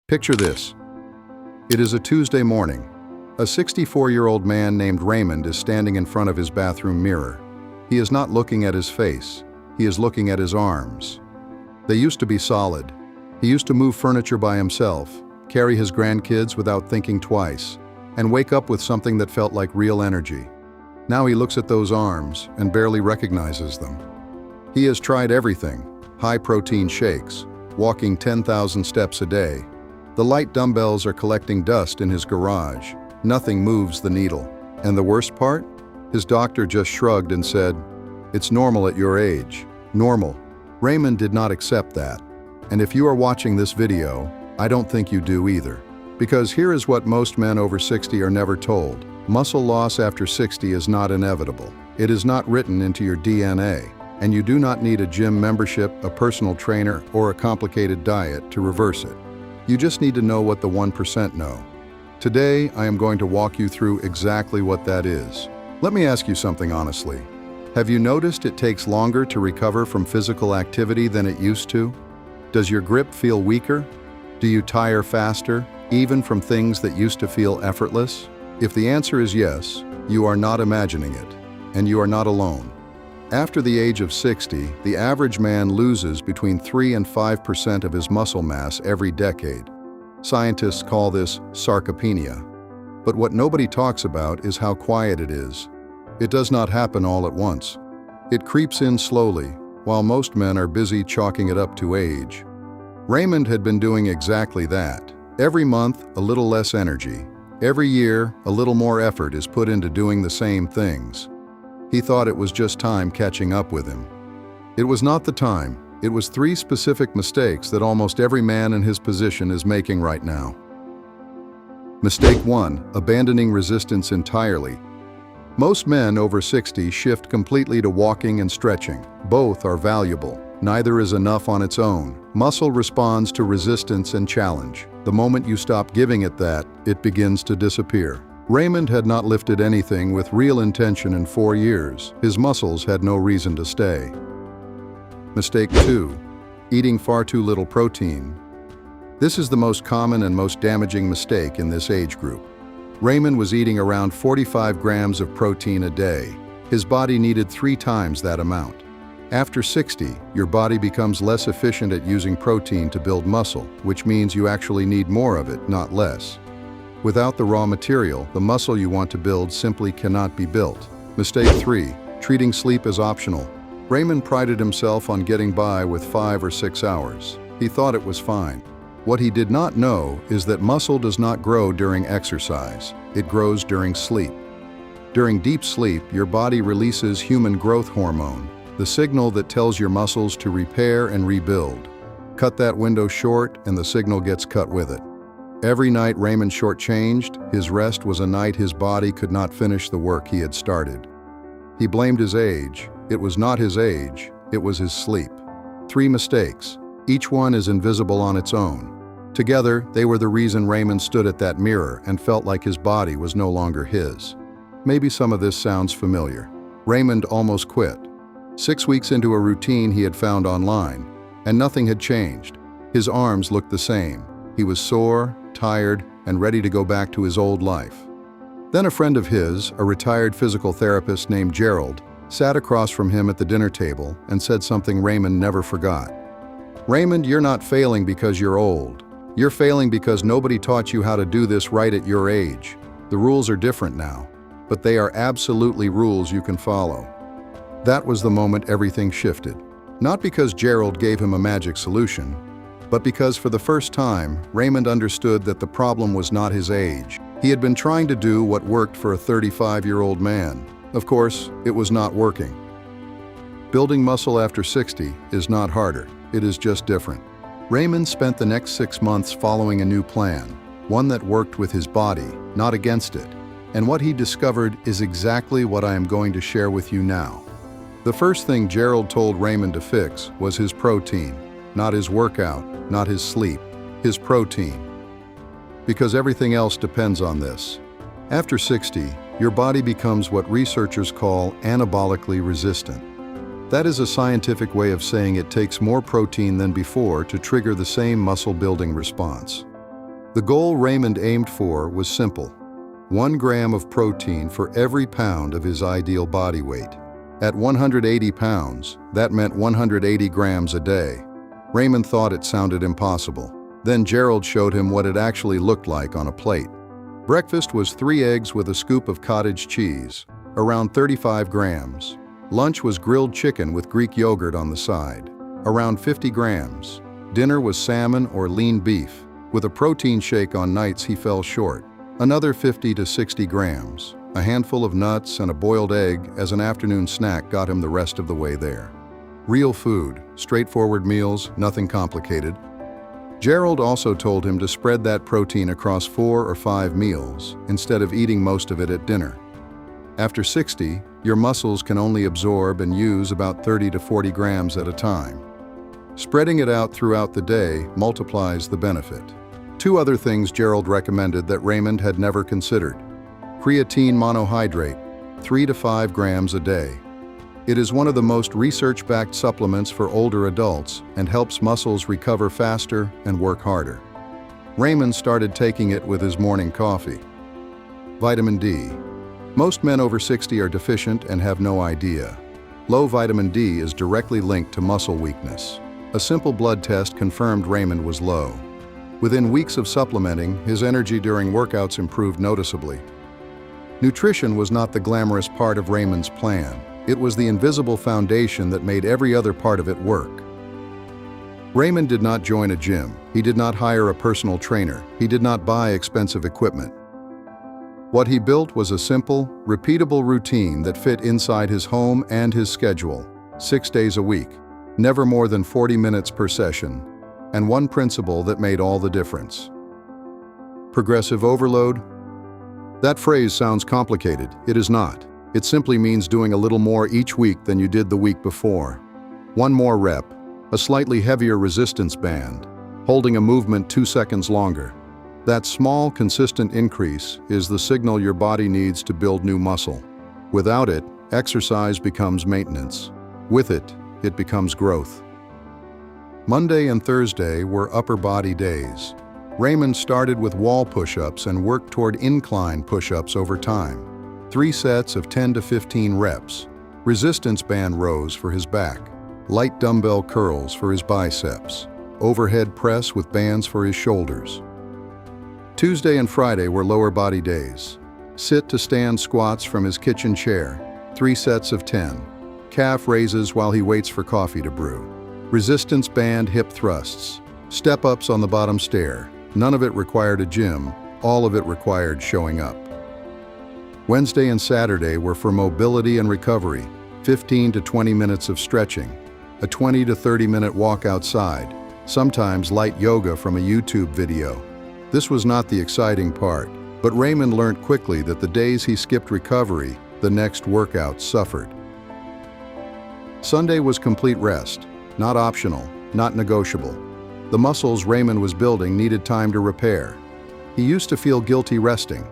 Picture this. It is a Tuesday morning. A 64-year-old man named Raymond is standing in front of his bathroom mirror. He is not looking at his face. He is looking at his arms. They used to be solid. He used to move furniture by himself, carry his grandkids without thinking twice, and wake up with something that felt like real energy. Now he looks at those arms and barely recognizes them. He has tried everything: high-protein shakes, walking 10,000 steps a day. The light dumbbells are collecting dust in his garage. Nothing moves the needle. And the worst part? His doctor just shrugged and said, "It's normal at your age." Normal. Raymond did not accept that. And if you are watching this video, I don't think you do either. Because here is what most men over 60 are never told. Muscle loss after 60 is not inevitable. It is not written into your DNA. And you do not need a gym membership, a personal trainer, or a complicated diet to reverse it. You just need to know what the 1% know. Today, I am going to walk you through exactly what that is. Let me ask you something honestly. Have you noticed it takes longer to recover from physical activity than it used to? Does your grip feel weaker? Do you tire faster, even from things that used to feel effortless? If the answer is yes, you are not imagining it, and you are not alone. After the age of 60, the average man loses between 3 and 5% of his muscle mass every decade. Scientists call this sarcopenia. But what nobody talks about is how quiet it is. It does not happen all at once. It creeps in slowly, while most men are busy chalking it up to age. Raymond had been doing exactly that. Every month, a little less energy. Every year, a little more effort is put into doing the same things. He thought it was just time catching up with him. It was not the time. It was 3 specific mistakes that almost every man in his position is making right now. Mistake 1, abandoning resistance entirely. Most men over 60 shift completely to walking and stretching. Both are valuable. Neither is enough on its own. Muscle responds to resistance and challenge. The moment you stop giving it that, it begins to disappear. Raymond had not lifted anything with real intention in 4 years. His muscles had no reason to stay. Mistake 2, eating far too little protein. This is the most common and most damaging mistake in this age group. Raymond was eating around 45 grams of protein a day. His body needed 3 times that amount. After 60, your body becomes less efficient at using protein to build muscle, which means you actually need more of it, not less. Without the raw material, the muscle you want to build simply cannot be built. Mistake 3, treating sleep as optional. Raymond prided himself on getting by with 5 or 6 hours. He thought it was fine. What he did not know is that muscle does not grow during exercise. It grows during sleep. During deep sleep, your body releases human growth hormone, the signal that tells your muscles to repair and rebuild. Cut that window short and the signal gets cut with it. Every night Raymond shortchanged, his rest was a night his body could not finish the work he had started. He blamed his age. It was not his age, it was his sleep. 3 mistakes. Each one is invisible on its own. Together, they were the reason Raymond stood at that mirror and felt like his body was no longer his. Maybe some of this sounds familiar. Raymond almost quit. 6 weeks into a routine he had found online, and nothing had changed. His arms looked the same. He was sore, tired, and ready to go back to his old life. Then a friend of his, a retired physical therapist named Gerald, sat across from him at the dinner table and said something Raymond never forgot. "Raymond, you're not failing because you're old. You're failing because nobody taught you how to do this right at your age. The rules are different now, but they are absolutely rules you can follow." That was the moment everything shifted. Not because Gerald gave him a magic solution, but because for the first time, Raymond understood that the problem was not his age. He had been trying to do what worked for a 35-year-old man. Of course, it was not working. Building muscle after 60 is not harder, it is just different. Raymond spent the next 6 months following a new plan, one that worked with his body, not against it. And what he discovered is exactly what I am going to share with you now. The first thing Gerald told Raymond to fix was his protein. Not his workout, not his sleep, his protein. Because everything else depends on this. After 60, your body becomes what researchers call anabolically resistant. That is a scientific way of saying it takes more protein than before to trigger the same muscle-building response. The goal Raymond aimed for was simple: 1 gram of protein for every pound of his ideal body weight. At 180 pounds, that meant 180 grams a day. Raymond thought it sounded impossible. Then Gerald showed him what it actually looked like on a plate. Breakfast was 3 eggs with a scoop of cottage cheese, around 35 grams. Lunch was grilled chicken with Greek yogurt on the side, around 50 grams. Dinner was salmon or lean beef. With a protein shake on nights he fell short, another 50 to 60 grams. A handful of nuts and a boiled egg as an afternoon snack got him the rest of the way there. Real food, straightforward meals, nothing complicated. Gerald also told him to spread that protein across 4 or 5 meals instead of eating most of it at dinner. After 60, your muscles can only absorb and use about 30 to 40 grams at a time. Spreading it out throughout the day multiplies the benefit. 2 other things Gerald recommended that Raymond had never considered. Creatine monohydrate, 3 to 5 grams a day. It is one of the most research-backed supplements for older adults and helps muscles recover faster and work harder. Raymond started taking it with his morning coffee. Vitamin D. Most men over 60 are deficient and have no idea. Low vitamin D is directly linked to muscle weakness. A simple blood test confirmed Raymond was low. Within weeks of supplementing, his energy during workouts improved noticeably. Nutrition was not the glamorous part of Raymond's plan. It was the invisible foundation that made every other part of it work. Raymond did not join a gym. He did not hire a personal trainer. He did not buy expensive equipment. What he built was a simple, repeatable routine that fit inside his home and his schedule, 6 days a week, never more than 40 minutes per session, and one principle that made all the difference. Progressive overload? That phrase sounds complicated. It is not. It simply means doing a little more each week than you did the week before. 1 more rep, a slightly heavier resistance band, holding a movement 2 seconds longer. That small, consistent increase is the signal your body needs to build new muscle. Without it, exercise becomes maintenance. With it, it becomes growth. Monday and Thursday were upper body days. Raymond started with wall push-ups and worked toward incline push-ups over time. 3 sets of 10 to 15 reps. Resistance band rows for his back. Light dumbbell curls for his biceps. Overhead press with bands for his shoulders. Tuesday and Friday were lower body days. Sit to stand squats from his kitchen chair. 3 sets of 10. Calf raises while he waits for coffee to brew. Resistance band hip thrusts. Step-ups on the bottom stair. None of it required a gym, all of it required showing up. Wednesday and Saturday were for mobility and recovery, 15 to 20 minutes of stretching, a 20 to 30-minute walk outside, sometimes light yoga from a YouTube video. This was not the exciting part, but Raymond learned quickly that the days he skipped recovery, the next workout suffered. Sunday was complete rest, not optional, not negotiable. The muscles Raymond was building needed time to repair. He used to feel guilty resting.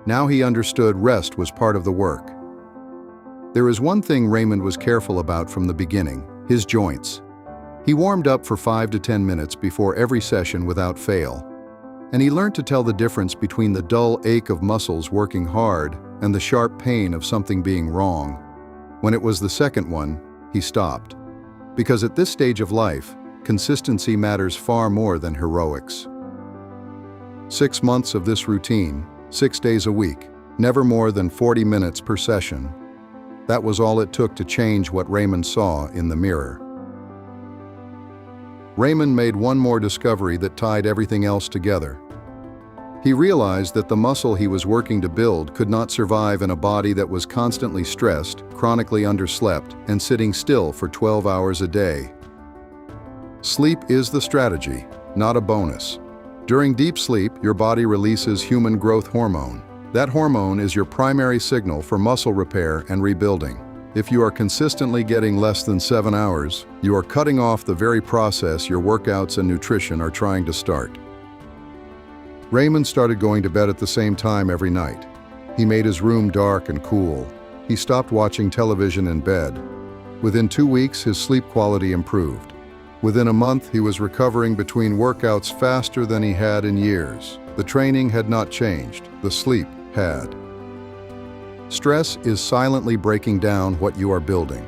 Now he understood rest was part of the work. There is one thing Raymond was careful about from the beginning: his joints. He warmed up for 5 to 10 minutes before every session without fail. And he learned to tell the difference between the dull ache of muscles working hard and the sharp pain of something being wrong. When it was the second one, he stopped. Because at this stage of life, consistency matters far more than heroics. 6 months of this routine, 6 days a week, never more than 40 minutes per session. That was all it took to change what Raymond saw in the mirror. Raymond made one more discovery that tied everything else together. He realized that the muscle he was working to build could not survive in a body that was constantly stressed, chronically underslept, and sitting still for 12 hours a day. Sleep is the strategy, not a bonus. During deep sleep, your body releases human growth hormone. That hormone is your primary signal for muscle repair and rebuilding. If you are consistently getting less than 7 hours, you are cutting off the very process your workouts and nutrition are trying to start. Raymond started going to bed at the same time every night. He made his room dark and cool. He stopped watching television in bed. Within 2 weeks, his sleep quality improved. Within a month, he was recovering between workouts faster than he had in years. The training had not changed, the sleep had. Stress is silently breaking down what you are building.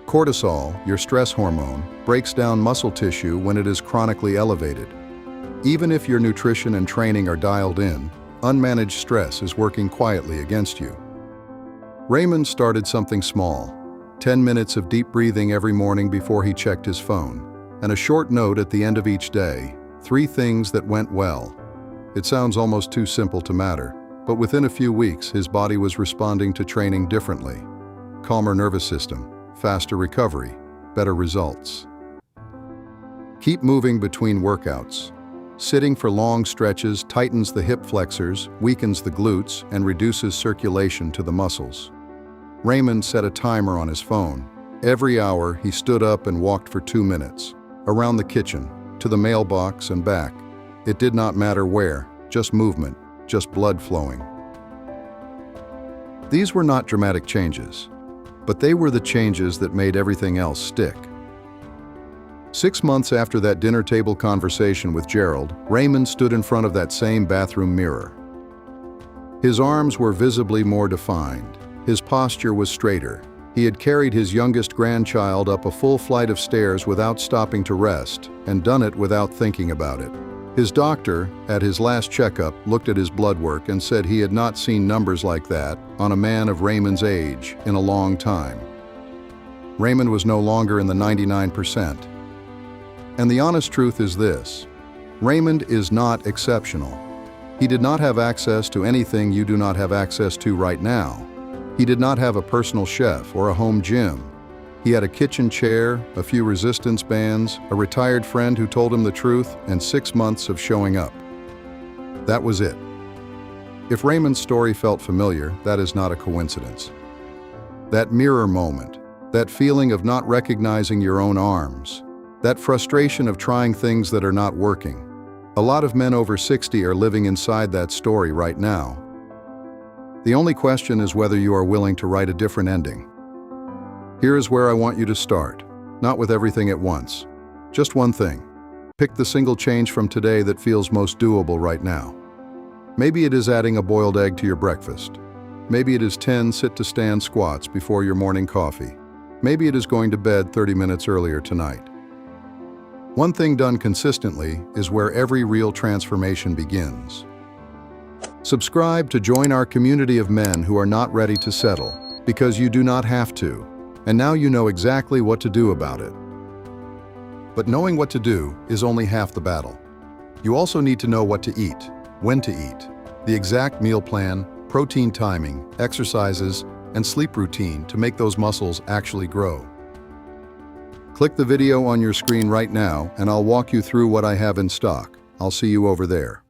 Cortisol, your stress hormone, breaks down muscle tissue when it is chronically elevated. Even if your nutrition and training are dialed in, unmanaged stress is working quietly against you. Raymond started something small, 10 minutes of deep breathing every morning before he checked his phone, and a short note at the end of each day, 3 things that went well. It sounds almost too simple to matter, but within a few weeks his body was responding to training differently. Calmer nervous system, faster recovery, better results. Keep moving between workouts. Sitting for long stretches tightens the hip flexors, weakens the glutes, and reduces circulation to the muscles. Raymond set a timer on his phone. Every hour, he stood up and walked for 2 minutes, around the kitchen, to the mailbox and back. It did not matter where, just movement, just blood flowing. These were not dramatic changes, but they were the changes that made everything else stick. 6 months after that dinner table conversation with Gerald, Raymond stood in front of that same bathroom mirror. His arms were visibly more defined. His posture was straighter. He had carried his youngest grandchild up a full flight of stairs without stopping to rest, and done it without thinking about it. His doctor, at his last checkup, looked at his blood work and said he had not seen numbers like that on a man of Raymond's age in a long time. Raymond was no longer in the 99%. And the honest truth is this: Raymond is not exceptional. He did not have access to anything you do not have access to right now. He did not have a personal chef or a home gym. He had a kitchen chair, a few resistance bands, a retired friend who told him the truth, and 6 months of showing up. That was it. If Raymond's story felt familiar, that is not a coincidence. That mirror moment, that feeling of not recognizing your own arms, that frustration of trying things that are not working. A lot of men over 60 are living inside that story right now. The only question is whether you are willing to write a different ending. Here is where I want you to start, not with everything at once. Just one thing. Pick the single change from today that feels most doable right now. Maybe it is adding a boiled egg to your breakfast. Maybe it is 10 sit-to-stand squats before your morning coffee. Maybe it is going to bed 30 minutes earlier tonight. One thing done consistently is where every real transformation begins. Subscribe to join our community of men who are not ready to settle, because you do not have to, and now you know exactly what to do about it. But knowing what to do is only half the battle. You also need to know what to eat, when to eat, the exact meal plan, protein timing, exercises, and sleep routine to make those muscles actually grow. Click the video on your screen right now and I'll walk you through what I have in stock. I'll see you over there.